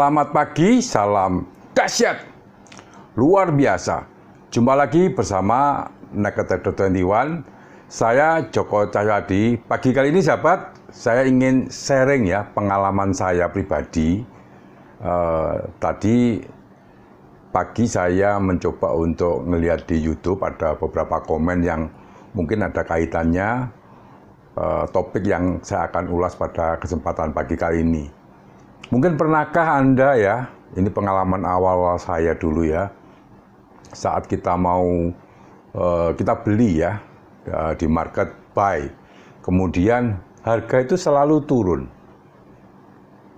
Selamat pagi, salam dahsyat, luar biasa. Jumpa lagi bersama Naked Trader 21. Saya Joko Cahyadi. Pagi kali ini sahabat, saya ingin sharing ya pengalaman saya pribadi. Tadi pagi saya mencoba untuk melihat di YouTube, ada beberapa komen yang mungkin ada kaitannya topik yang saya akan ulas pada kesempatan pagi kali ini. Mungkin pernahkah Anda ya, ini pengalaman awal saya dulu ya, saat kita mau kita beli ya di market buy, kemudian harga itu selalu turun.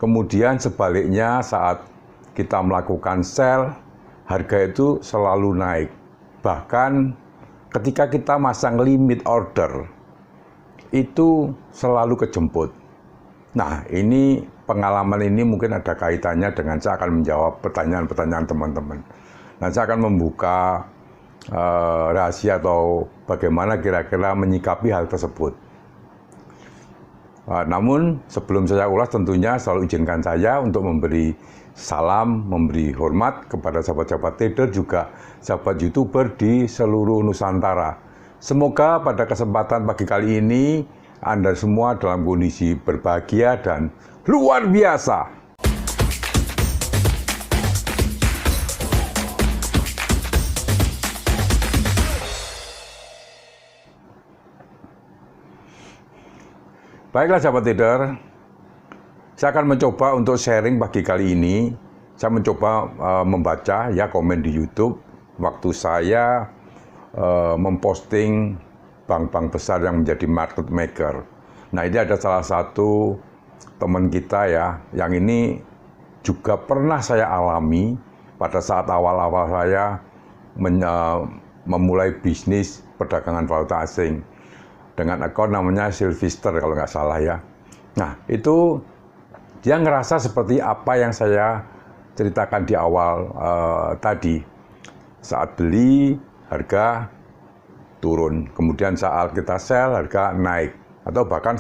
Kemudian sebaliknya saat kita melakukan sell, harga itu selalu naik. Bahkan ketika kita masang limit order, itu selalu kejemput. Nah, ini pengalaman ini mungkin ada kaitannya dengan saya akan menjawab pertanyaan-pertanyaan teman-teman. Nah, saya akan membuka rahasia atau bagaimana kira-kira menyikapi hal tersebut. Namun sebelum saya ulas, tentunya selalu izinkan saya untuk memberi salam, memberi hormat kepada sahabat-sahabat trader, juga sahabat YouTuber di seluruh Nusantara. Semoga pada kesempatan pagi kali ini Anda semua dalam kondisi berbahagia dan luar biasa. Baiklah sahabat trader, saya akan mencoba untuk sharing pagi kali ini. Saya mencoba membaca ya komen di YouTube waktu saya memposting bank-bank besar yang menjadi market maker. Nah, ini ada salah satu teman kita ya, yang ini juga pernah saya alami pada saat awal-awal saya memulai bisnis perdagangan valuta asing dengan akun namanya Sylvester kalau nggak salah ya. Nah, itu dia ngerasa seperti apa yang saya ceritakan di awal tadi. Saat beli, harga turun, kemudian saat kita sell, harga naik, atau bahkan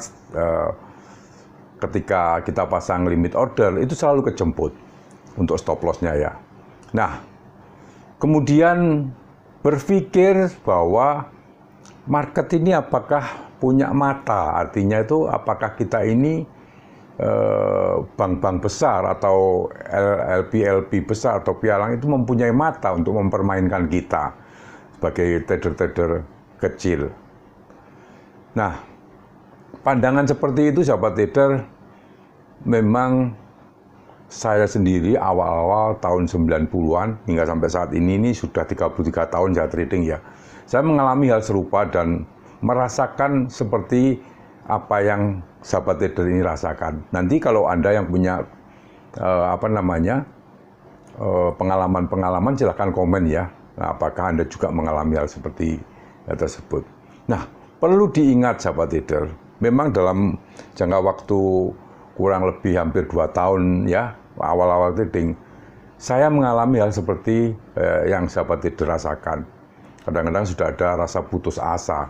ketika kita pasang limit order, itu selalu kejemput untuk stop loss-nya ya. Nah, kemudian berpikir bahwa market ini apakah punya mata, artinya itu apakah kita ini bank-bank besar atau LP besar atau pialang itu mempunyai mata untuk mempermainkan kita sebagai trader-trader kecil. Nah, pandangan seperti itu sahabat trader, memang saya sendiri awal-awal tahun 90-an hingga sampai saat ini sudah 33 tahun saya trading ya. Saya mengalami hal serupa dan merasakan seperti apa yang sahabat trader ini rasakan. Nanti kalau Anda yang punya pengalaman-pengalaman silahkan komen ya. Nah, apakah Anda juga mengalami hal seperti tersebut. Nah, perlu diingat sahabat trader, memang dalam jangka waktu kurang lebih hampir 2 tahun ya, awal-awal trading, saya mengalami hal seperti yang sahabat trader rasakan. Kadang-kadang sudah ada rasa putus asa.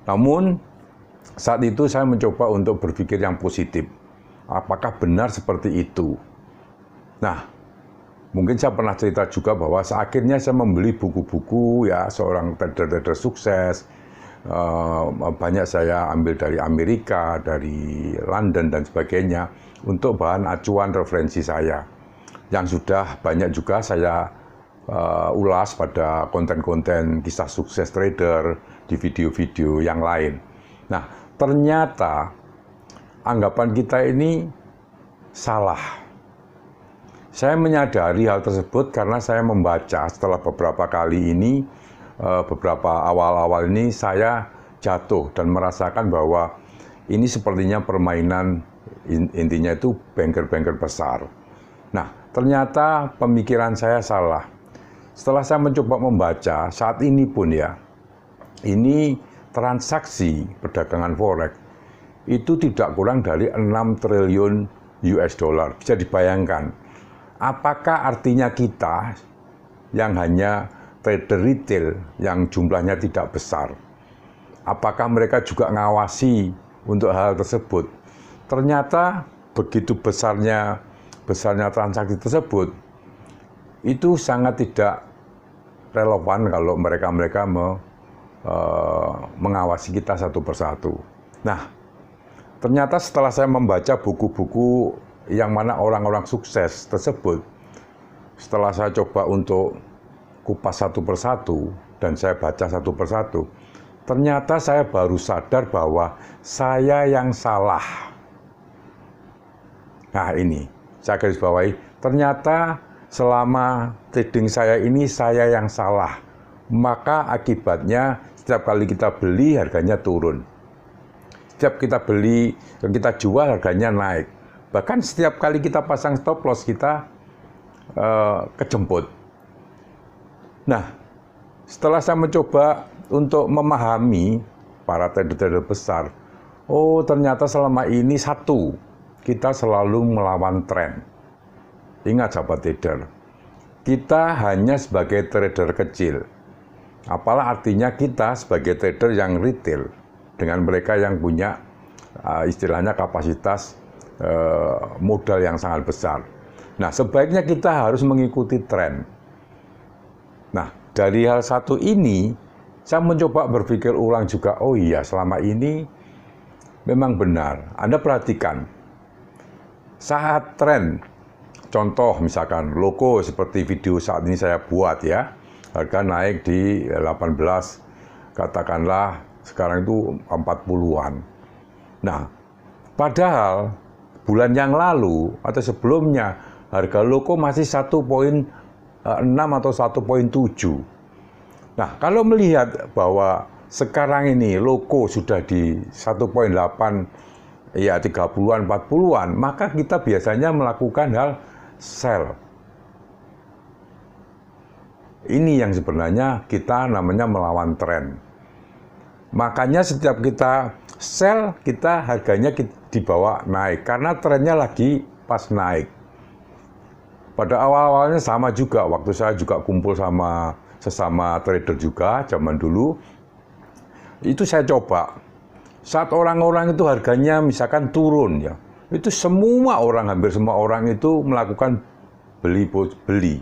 Namun, saat itu saya mencoba untuk berpikir yang positif. Apakah benar seperti itu? Nah, mungkin saya pernah cerita juga bahwa akhirnya saya membeli buku-buku ya seorang trader-trader sukses. Banyak saya ambil dari Amerika, dari London dan sebagainya untuk bahan acuan referensi saya. Yang sudah banyak juga saya ulas pada konten-konten kisah sukses trader di video-video yang lain. Nah, ternyata anggapan kita ini salah. Saya menyadari hal tersebut karena saya membaca setelah beberapa kali ini, beberapa awal-awal ini saya jatuh dan merasakan bahwa ini sepertinya permainan, intinya itu banker-banker besar. Nah, ternyata pemikiran saya salah. Setelah saya mencoba membaca, saat ini pun ya, ini transaksi perdagangan forex itu tidak kurang dari 6 triliun US dollar. Bisa dibayangkan, apakah artinya kita yang hanya trader retail yang jumlahnya tidak besar, apakah mereka juga ngawasi untuk hal tersebut? Ternyata begitu besarnya besarnya transaksi tersebut, itu sangat tidak relevan kalau mereka mengawasi kita satu persatu. Nah, ternyata setelah saya membaca buku-buku yang mana orang-orang sukses tersebut, setelah saya coba untuk kupas satu persatu dan saya baca satu persatu, ternyata saya baru sadar bahwa saya yang salah. Nah ini, saya garis bawahi, ternyata selama trading saya ini saya yang salah. Maka akibatnya setiap kali kita beli harganya turun. Setiap kita beli, kita jual harganya naik. Bahkan setiap kali kita pasang stop loss kita kejemput. Nah, setelah saya mencoba untuk memahami para trader-trader besar, oh ternyata selama ini kita selalu melawan tren. Ingat sahabat trader, kita hanya sebagai trader kecil. Apalah artinya kita sebagai trader yang retail dengan mereka yang punya istilahnya kapasitas modal yang sangat besar. Nah, sebaiknya kita harus mengikuti tren. Nah, dari hal satu ini, saya mencoba berpikir ulang juga, oh iya selama ini memang benar. Anda perhatikan, saat tren, contoh misalkan logo seperti video saat ini saya buat ya, harga naik di 18, katakanlah sekarang itu 40-an. Nah, padahal bulan yang lalu atau sebelumnya harga logo masih 1,6 atau 1,7. Nah, kalau melihat bahwa sekarang ini logo sudah di 1,8, ya 30-an, 40-an, maka kita biasanya melakukan hal sell. Ini yang sebenarnya kita namanya melawan tren. Makanya setiap kita sell, kita harganya dibawa naik, karena trennya lagi pas naik. Pada awal-awalnya sama juga, waktu saya juga kumpul sama sesama trader juga, zaman dulu, itu saya coba. Saat orang-orang itu harganya misalkan turun ya, itu hampir semua orang itu melakukan beli.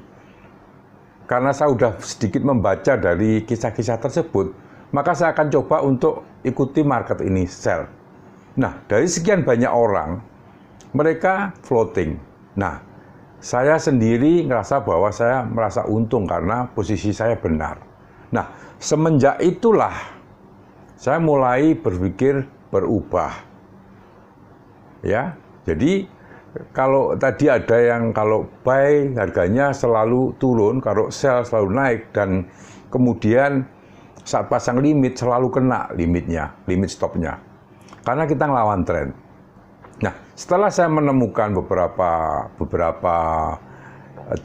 Karena saya sudah sedikit membaca dari kisah-kisah tersebut, maka saya akan coba untuk ikuti market ini, sell. Nah, dari sekian banyak orang, mereka floating. Nah, saya sendiri ngerasa bahwa saya merasa untung karena posisi saya benar. Nah, semenjak itulah saya mulai berpikir berubah. Ya, jadi kalau tadi ada yang kalau buy harganya selalu turun, kalau sell selalu naik, dan kemudian saat pasang limit selalu kena limit stopnya. Karena kita ngelawan tren. Nah, setelah saya menemukan beberapa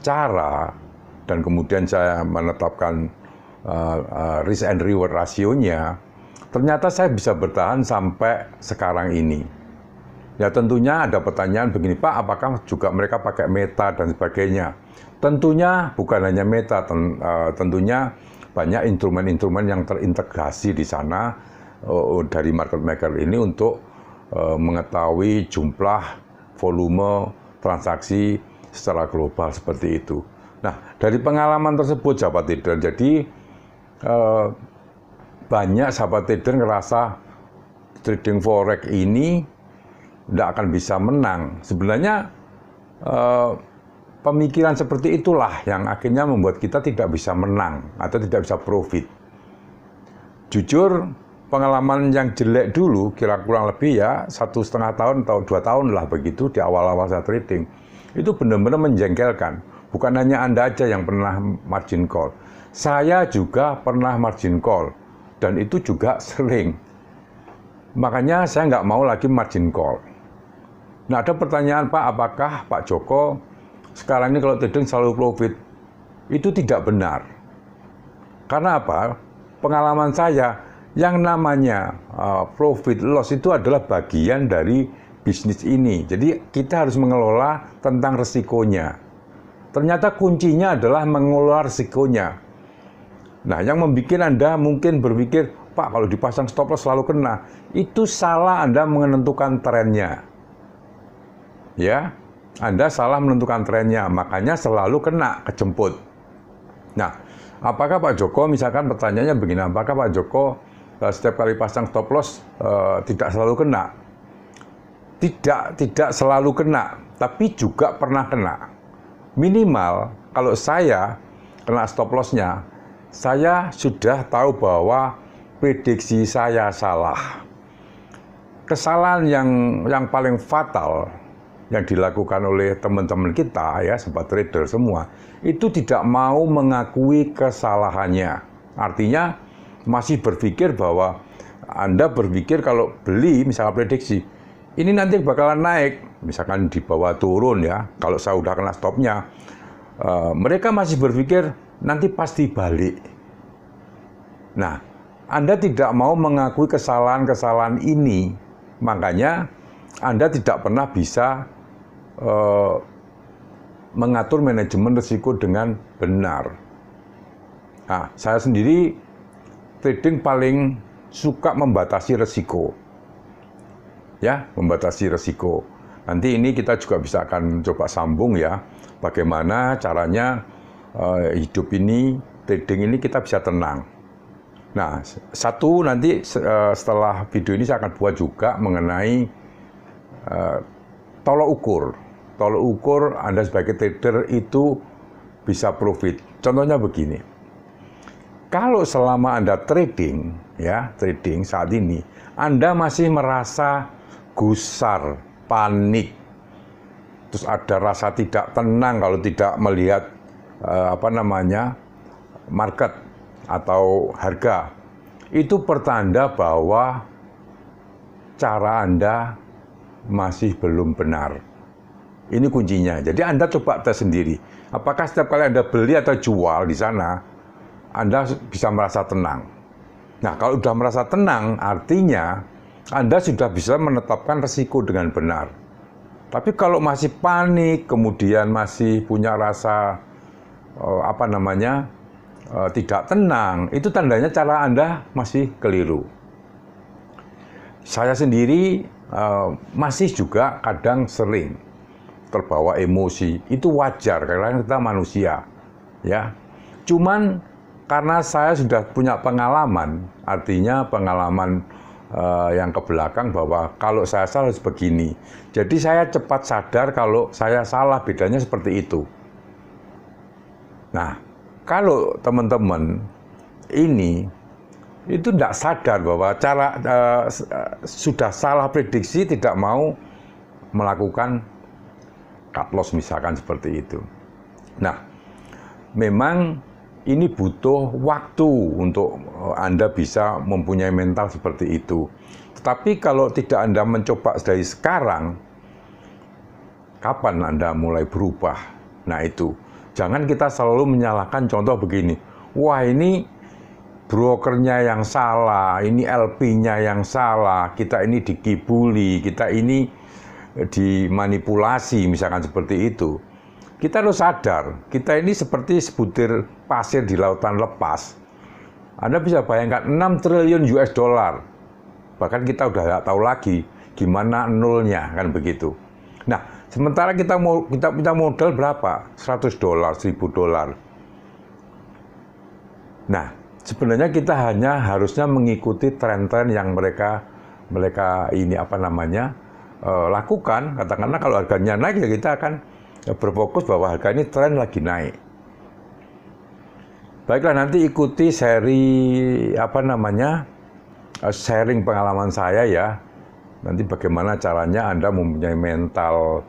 cara dan kemudian saya menetapkan risk and reward rasionya, ternyata saya bisa bertahan sampai sekarang ini. Ya tentunya ada pertanyaan begini, Pak, apakah juga mereka pakai meta dan sebagainya? Tentunya bukan hanya meta, tentunya banyak instrumen-instrumen yang terintegrasi di sana dari market maker ini untuk mengetahui jumlah volume transaksi secara global seperti itu. Nah, dari pengalaman tersebut sahabat trader, jadi banyak sahabat trader ngerasa trading forex ini tidak akan bisa menang. Sebenarnya pemikiran seperti itulah yang akhirnya membuat kita tidak bisa menang atau tidak bisa profit. Jujur, pengalaman yang jelek dulu, kurang lebih ya 1,5 tahun atau 2 tahun lah begitu di awal-awal saya trading, itu benar-benar menjengkelkan. Bukan hanya Anda aja yang pernah margin call, saya juga pernah margin call, dan itu juga sering. Makanya saya nggak mau lagi margin call. Nah, ada pertanyaan, Pak, apakah Pak Joko sekarang ini kalau trading selalu profit? Itu tidak benar. Karena apa? Pengalaman saya, yang namanya profit loss itu adalah bagian dari bisnis ini. Jadi kita harus mengelola tentang resikonya. Ternyata kuncinya adalah mengelola resikonya. Nah, yang membuat Anda mungkin berpikir, Pak, kalau dipasang stop loss selalu kena. Itu salah Anda menentukan trennya. Ya, Anda salah menentukan trennya, makanya selalu kena kejemput. Nah, apakah Pak Joko, misalkan pertanyaannya begini, apakah Pak Joko setiap kali pasang stop loss tidak selalu kena? Tidak selalu kena, tapi juga pernah kena. Minimal kalau saya kena stop loss-nya, saya sudah tahu bahwa prediksi saya salah. Kesalahan yang paling fatal yang dilakukan oleh teman-teman kita, ya, sobat trader semua, itu tidak mau mengakui kesalahannya. Artinya masih berpikir bahwa Anda berpikir kalau beli, misalnya prediksi, ini nanti bakalan naik, misalkan di bawah turun ya, kalau saya udah kena stopnya, mereka masih berpikir nanti pasti balik. Nah, Anda tidak mau mengakui kesalahan-kesalahan ini, makanya Anda tidak pernah bisa mengatur manajemen risiko dengan benar. Nah, saya sendiri trading paling suka membatasi risiko. Ya, membatasi risiko. Nanti ini kita juga bisa akan coba sambung ya, bagaimana caranya hidup ini, trading ini kita bisa tenang. Nah, satu nanti setelah video ini saya akan buat juga mengenai tolok ukur. Tolok ukur Anda sebagai trader itu bisa profit. Contohnya begini. Kalau selama Anda trading, ya, trading saat ini, Anda masih merasa gusar, panik, terus ada rasa tidak tenang kalau tidak melihat market atau harga, itu pertanda bahwa cara Anda masih belum benar. Ini kuncinya. Jadi Anda coba tes sendiri. Apakah setiap kali Anda beli atau jual di sana, Anda bisa merasa tenang. Nah, kalau sudah merasa tenang, artinya Anda sudah bisa menetapkan risiko dengan benar. Tapi kalau masih panik, kemudian masih punya rasa tidak tenang, itu tandanya cara Anda masih keliru. Saya sendiri masih juga kadang sering terbawa emosi. Itu wajar karena kita manusia, ya. Cuman karena saya sudah punya pengalaman, artinya pengalaman yang ke belakang bahwa kalau saya salah harus begini. Jadi saya cepat sadar kalau saya salah, bedanya seperti itu. Nah, kalau teman-teman ini itu tidak sadar bahwa sudah salah prediksi, tidak mau melakukan cut loss misalkan seperti itu. Nah, memang ini butuh waktu untuk Anda bisa mempunyai mental seperti itu. Tetapi kalau tidak Anda mencoba dari sekarang, kapan Anda mulai berubah? Nah itu, jangan kita selalu menyalahkan, contoh begini, wah ini brokernya yang salah, ini LP-nya yang salah, kita ini dikibuli, kita ini dimanipulasi, misalkan seperti itu. Kita harus sadar, kita ini seperti sebutir pasir di lautan lepas. Anda bisa bayangkan 6 triliun US dollar. Bahkan kita udah nggak tahu lagi gimana nolnya, kan begitu. Nah, sementara kita punya modal berapa? 100 dolar, 1000 dolar. Nah, sebenarnya kita hanya harusnya mengikuti tren-tren yang mereka ini lakukan. Katakanlah kalau harganya naik, ya kita akan berfokus bahwa harga ini tren lagi naik. Baiklah, nanti ikuti seri sharing pengalaman saya ya. Nanti bagaimana caranya Anda mempunyai mental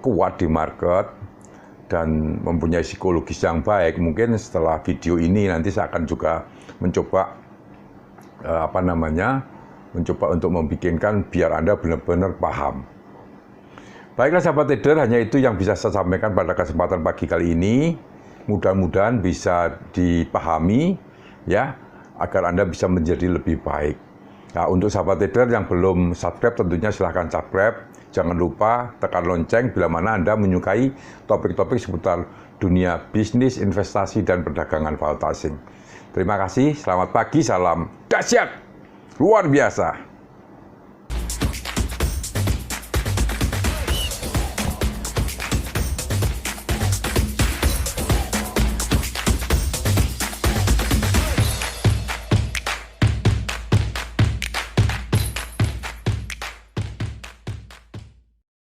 kuat di market dan mempunyai psikologis yang baik. Mungkin setelah video ini nanti saya akan juga mencoba untuk membikinkan biar Anda benar-benar paham. Baiklah sahabat trader, hanya itu yang bisa saya sampaikan pada kesempatan pagi kali ini. Mudah-mudahan bisa dipahami ya, agar Anda bisa menjadi lebih baik. Nah, untuk sahabat trader yang belum subscribe, tentunya silahkan subscribe. Jangan lupa tekan lonceng bila mana Anda menyukai topik-topik seputar dunia bisnis, investasi, dan perdagangan valuta asing. Terima kasih, selamat pagi, salam dahsyat, luar biasa.